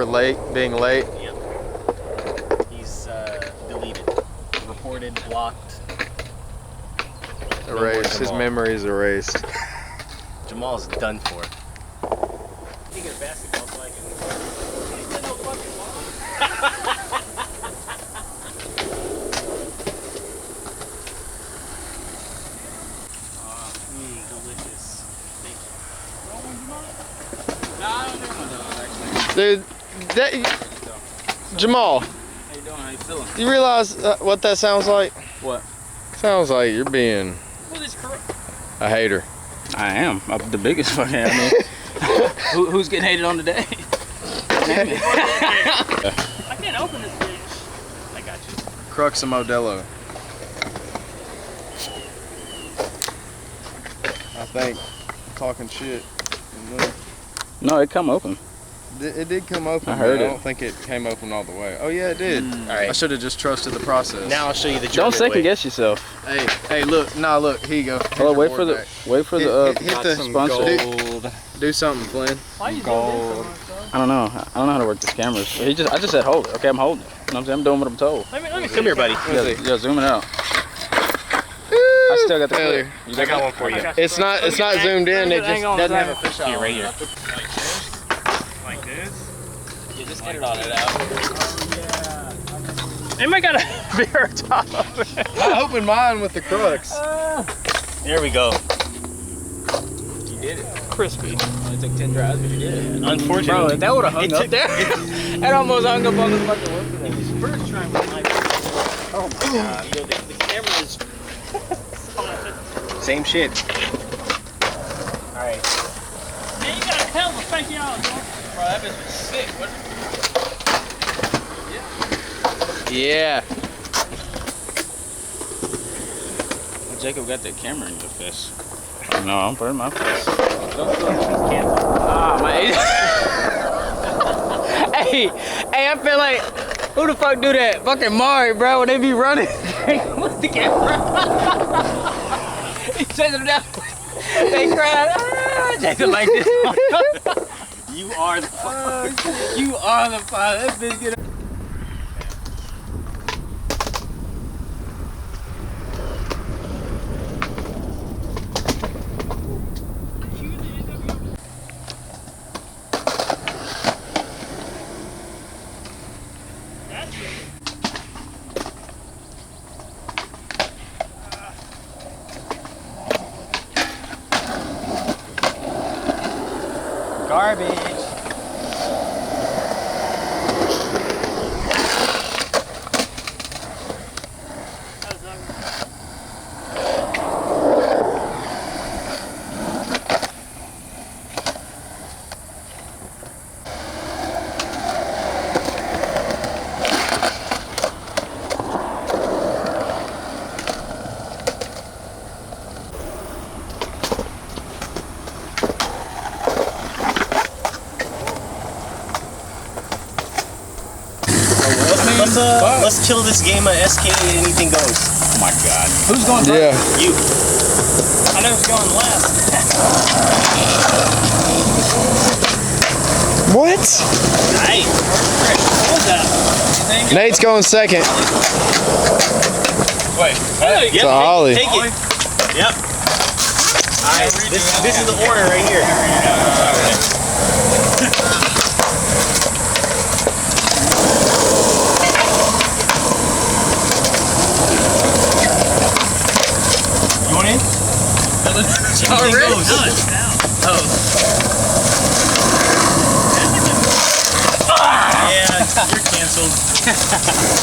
for being late. Yep. He's deleted, reported, blocked. Erased. His memory is erased. Jamal's done for. He gets basketball so I can. No fucking ball. Delicious. Dude, Jamal. How you doing? How you feeling? You realize what that sounds like? What? Sounds like you're being a hater. I am. I'm the biggest fucking. I mean, who's getting hated on today? I can't open this bitch. I got you. Crux of Modelo. I think talking shit. No, it come open. It did come open. I heard I it. don't think it came open all the way. Oh yeah, it did. All right. I should have just trusted the process. Now I'll show you the German Don't second way. guess yourself. Hey, look. Nah, look. Here you go. Hold on, wait for the hit the sponsor. Gold. Do something, Flynn. Why you Gold. I don't know how to work this camera. I just said hold it. Okay, I'm holding it. You know what I'm saying? I'm doing what I'm told. Let me come here, buddy. Yeah, zoom it out. I still got the failure. clip. I got one for you. It's not zoomed in. It just doesn't have a fish Here, eye. right here. Like this? You just get it on it out. Anybody got a beer top of it? I opened mine with the crux. There we go. You did it. Crispy. It took 10 tries, but you did it. Unfortunately. Bro, if that would have hung It up took- there, that almost hung up on the fucking wood. First try with my Oh my god. the camera is same shit. Alright. Man, you got a hell of a fake y'all, bro. Bro, that bitch was sick. What? Yeah. Jacob got that camera in your face. No, I'm putting my face. My hey, I feel like who the fuck do that? Fucking Mari, bro. When they be running with the camera, he chasing them down. They cry. Jacob like this. You are the fuck. You are the father. That bitch get. Garbage. Let's kill this game of SK anything goes. Oh my god. Who's going first? Yeah. You. I know who's going last. What? Hey. Hold that. Nate's going second. Wait. It's Yep, a Ollie. Take it. Yep. Alright, this is the order right here. You want in? Already? Oh. Yeah, you're canceled.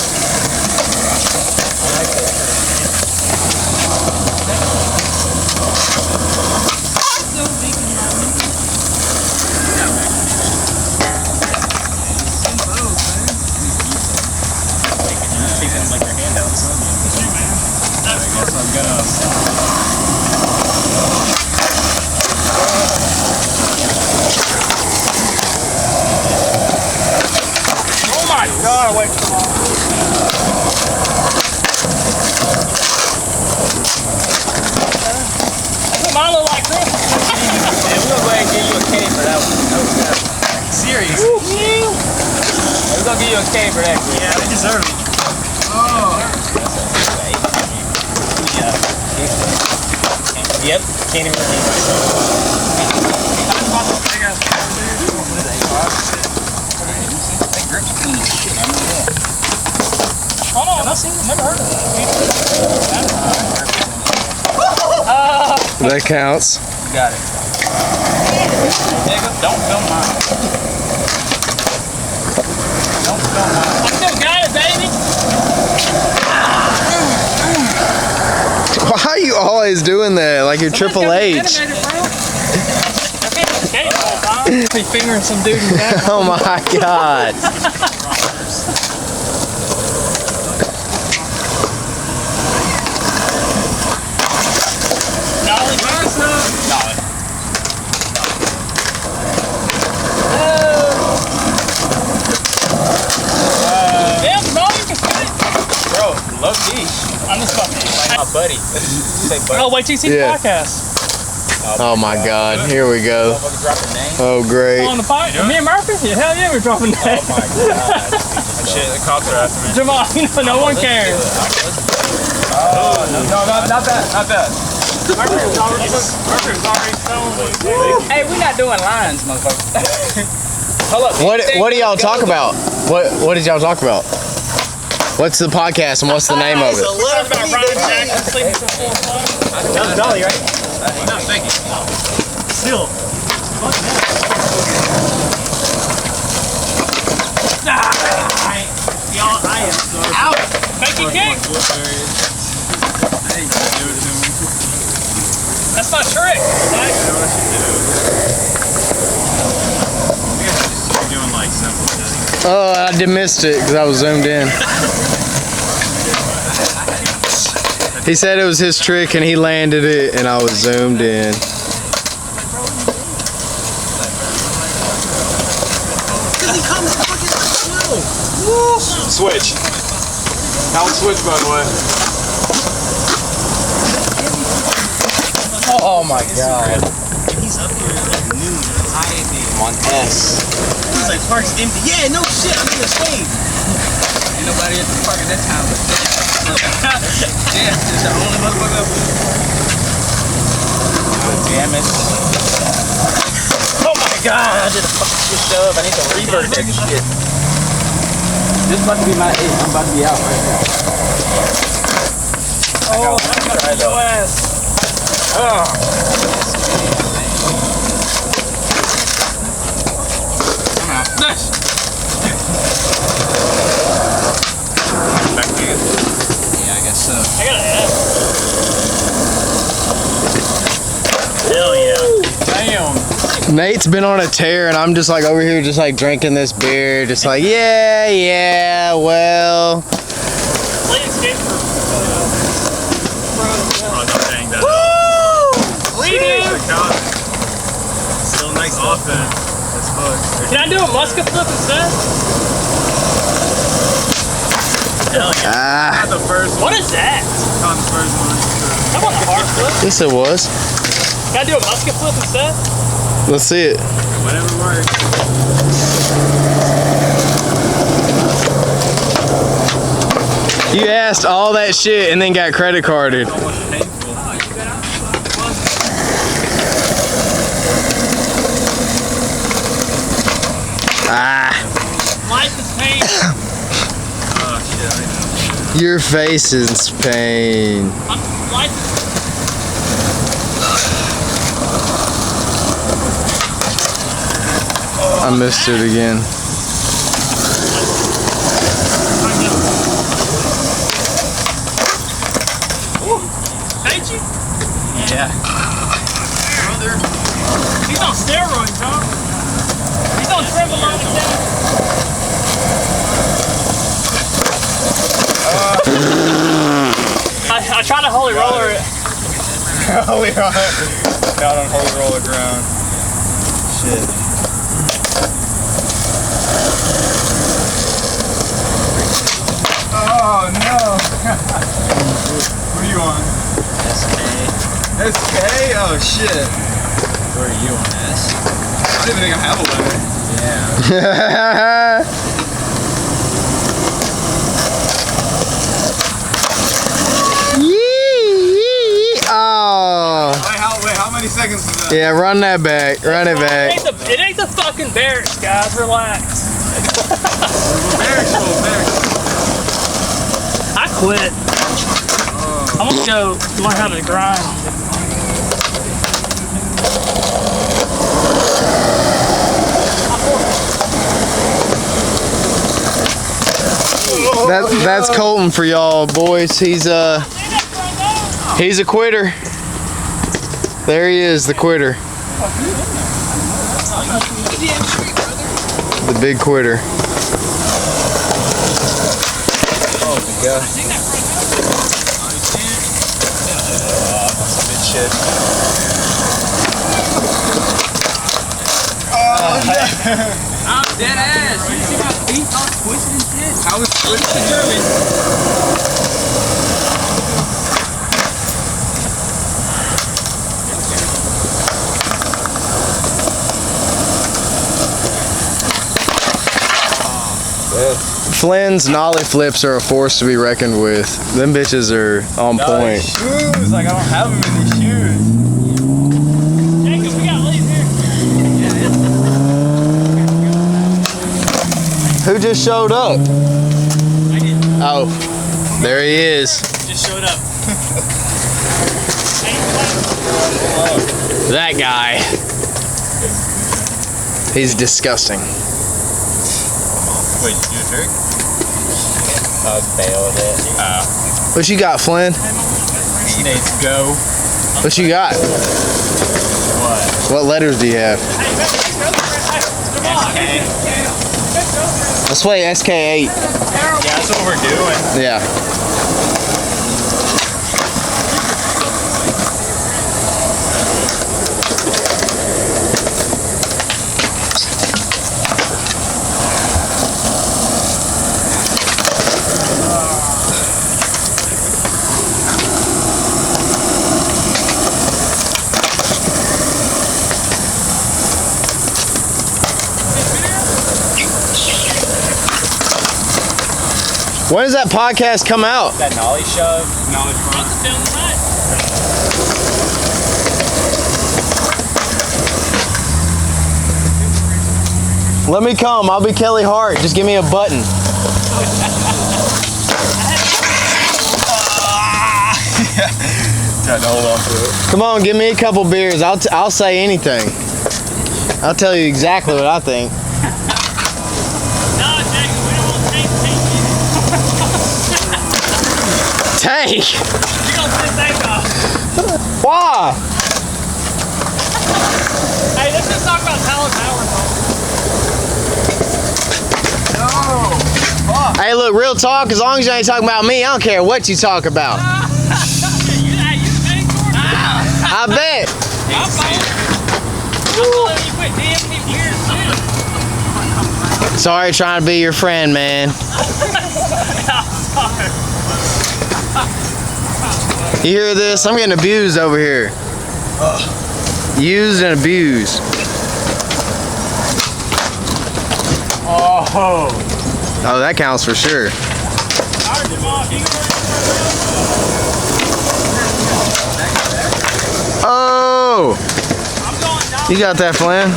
Take them like your handouts. I guess I'm gonna. Oh my god, wait, come on. That's what mine look like, Chris. Yeah, we're gonna go ahead and give you a K for that one. That was good. Serious. gonna give you a K for that. Yeah, they deserve it. Yep, can't even repeat myself. Hold on, I've never heard of it. That counts. You got it. Nigga, don't film mine. Don't film mine. I still got it, baby. Why are you always doing that? Like you're Triple H. Be fingering some dude in the back. Oh my God. Nollie, guys, Nollie. Damn, Nollie, you can spin it. Bro, low key. I'm just fucking. Like my buddy. Say buddy. Oh, wait till you see the Yeah. podcast. Oh my God. Here we go. Motherfucker dropping names. Oh great. On the podcast. Me and Murphy? Yeah, hell yeah, we're dropping Oh names. my God. Shit, the cops are after me. Jamal, no one cares. Oh, no, not that. Not that. Murphy's already filming. Hey, we not doing lines, motherfucker. Hold up. What do y'all talk about? What did y'all talk about? What's the podcast and what's the name of it? Talk about Ryan Jackson sleeping till 4 o'clock. That's Dolly, right? No, thank you. Still. Y'all, I am sorry. Out! Fake your kick! That's my trick. Right? You're doing like simple things. Oh, I missed it because I was zoomed in. He said it was his trick and he landed it and I was zoomed in. Switch. That was switch, by the way. Oh my God. He's up here at noon. I'm on S. He's like, park's empty. Yeah, no shit. I'm gonna save. Ain't nobody at the park at that time but yeah, it's the only motherfucker up here. God damn it. Oh my God, I did a fucking switch up. I need to revert that shit. This about to be my 8. I'm about to be out right now. Oh, I'm gonna beat your ass. I'm out. Nice. Back to you. Yeah, I guess so. I got an F. Hell yeah. Damn. Nate's been on a tear and I'm just like over here just like drinking this beer, just like yeah, well. Landscape for Oh, no, dang that. redo. Still nice offense. As fuck. Can I do a musket flip instead? Hell yeah. Ah, Not the first one. What is that? Not the first one. I want a hard flip. yes it was. Can I do a musket flip instead? Let's see it. Whatever works. You asked all that shit and then got credit carded. Almost painful. Ah, Life is pain. Oh shit, I know. your face is pain. Life is I missed it again. Ain't you? Yeah. Brother. He's on steroids, huh? He's on Trembolone instead. I tried to holy roller it. Holy roller. Got on holy roller ground. Shit. Oh no. What are you on? SK. SK? Oh shit. Where are you on? S? I don't even think I have a letter. Yeah. seconds to that. Yeah, run that back. Run it back. It ain't the fucking barracks, guys. Relax. I quit. I'm gonna go learn how to grind. That's Colton for y'all boys. He's a quitter. There he is, the quitter. The big quitter. Oh my god. Some good shit. I'm dead ass. You see my feet all twisted and shit? I was twisted German. Flynn's nollie flips are a force to be reckoned with. Them bitches are on point. Shoes, like I don't have them in these shoes. Jacob, we got Lee's here. Who just showed up? I did. Oh, there he is. Just showed up. That guy. He's disgusting. Wait, did you do a trick? I failed it. What you got, Flynn? Let's go. What you got? What? What letters do you have? Let's play SK8. Yeah, that's what we're doing. Yeah. When does that podcast come out? That nollie shove. Nollie front. Let me come. I'll be Kelly Hart. Just give me a button. Trying to hold on to it. Come on, give me a couple beers. I'll say anything. I'll tell you exactly what I think. No, Jacob, we don't want to take. Take. You gonna sit that off? Why? Hey, let's just talk about Tyler Power. Hey, look, real talk. As long as you ain't talking about me, I don't care what you talk about. I bet. I'm fine. I'm letting you quit DMing me years too. Sorry, trying to be your friend, man. You hear this? I'm getting abused over here. Used and abused. Oh. Oh, that counts for sure. Oh! You got that, Flynn?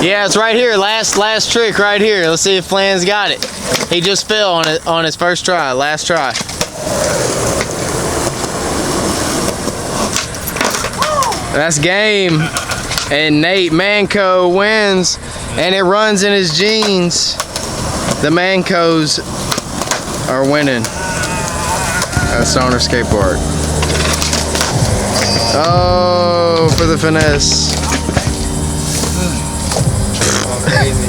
Yeah, it's right here. Last trick right here. Let's see if Flynn's got it. He just fell on it on his first try. Last try. That's game. And Nate Manco wins. And it runs in his genes. The Mancos are winning. At Stoner Skateboard. Oh, for the finesse. Crazy.